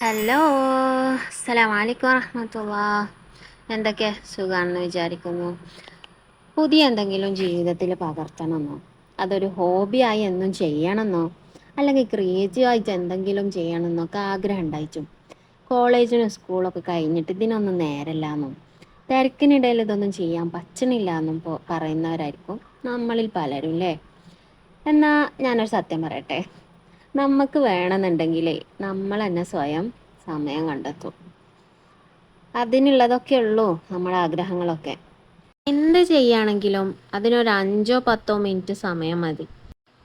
Hello, അസ്സലാമു അലൈക്കും വറഹ്മത്തുള്ളാഹ്. എന്തൊക്കെ സുഖാണെന്ന് വിചാരിക്കുന്നു. പുതിയ എന്തെങ്കിലും ജീവിതത്തിൽ പകർത്തണമെന്നോ, അതൊരു ഹോബിയായി എന്നും ചെയ്യണമെന്നോ, അല്ലെങ്കിൽ ക്രിയേറ്റീവ് ആയിട്ട് എന്തെങ്കിലും ചെയ്യണമെന്നൊക്കെ ആഗ്രഹം ഉണ്ടായിട്ടും കോളേജിനും സ്കൂളൊക്കെ കഴിഞ്ഞിട്ട് ഇതിനൊന്നും നേരമില്ലാന്നും തിരക്കിനിടയിൽ ഇതൊന്നും ചെയ്യാൻ പറ്റണില്ല എന്നും പറയുന്നവരായിരിക്കും നമ്മളിൽ പലരും അല്ലേ. എന്നാൽ ഞാനൊരു സത്യം പറയട്ടെ, നമുക്ക് വേണമെന്നുണ്ടെങ്കിലേ നമ്മൾ തന്നെ സ്വയം സമയം കണ്ടെത്തും. അതിനുള്ളതൊക്കെ ഉള്ളൂ നമ്മുടെ ആഗ്രഹങ്ങളൊക്കെ. എന്ത് ചെയ്യുകയാണെങ്കിലും അതിനൊരു 5-10 മിനിറ്റ് സമയം മതി.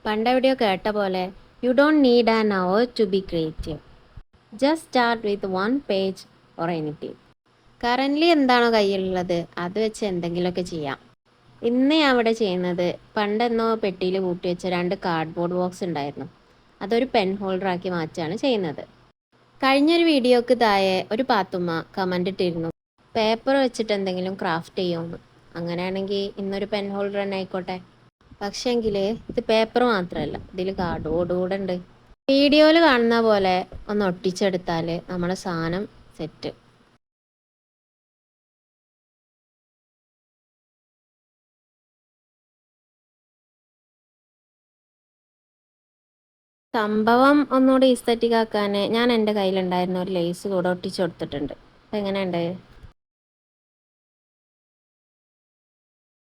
പണ്ടെവിടെയോ കേട്ട പോലെ, you don't need an hour to be creative, just start with one page or anything. Currently എന്താണോ കയ്യിലുള്ളത് അത് വെച്ച് എന്തെങ്കിലുമൊക്കെ ചെയ്യാം. ഇന്ന് ഞാൻ ഇവിടെ ചെയ്യുന്നത്, പണ്ടെന്നോ പെട്ടിയിൽ കൂട്ടി വെച്ച 2 കാർഡ്ബോർഡ് ബോക്സ് ഉണ്ടായിരുന്നു, അതൊരു പെൻ ഹോൾഡറാക്കി മാറ്റുകയാണ് ചെയ്യുന്നത്. കഴിഞ്ഞൊരു വീഡിയോക്ക് താഴെ ഒരു പാത്തുമ്മ കമൻ്റ് ഇട്ടിരുന്നു, പേപ്പർ വെച്ചിട്ട് എന്തെങ്കിലും ക്രാഫ്റ്റ് ചെയ്യുമെന്ന്. അങ്ങനെയാണെങ്കിൽ ഇന്നൊരു പെൻ ഹോൾഡർ തന്നെ ആയിക്കോട്ടെ. പക്ഷേങ്കിൽ ഇത് പേപ്പർ മാത്രമല്ല, ഇതിൽ കാർഡ്ബോർഡ് കൂടെ ഉണ്ട്. വീഡിയോയിൽ കാണുന്ന പോലെ ഒന്ന് ഒട്ടിച്ചെടുത്താൽ നമ്മുടെ സാധനം സെറ്റ്. സംഭവം ഒന്നുകൂടി ഈസ്തറ്റിക് ആക്കാൻ ഞാൻ എൻ്റെ കയ്യിലുണ്ടായിരുന്ന ഒരു ലേസ് കൂടെ ഒട്ടിച്ചു കൊടുത്തിട്ടുണ്ട്. അപ്പം എങ്ങനെയുണ്ട്?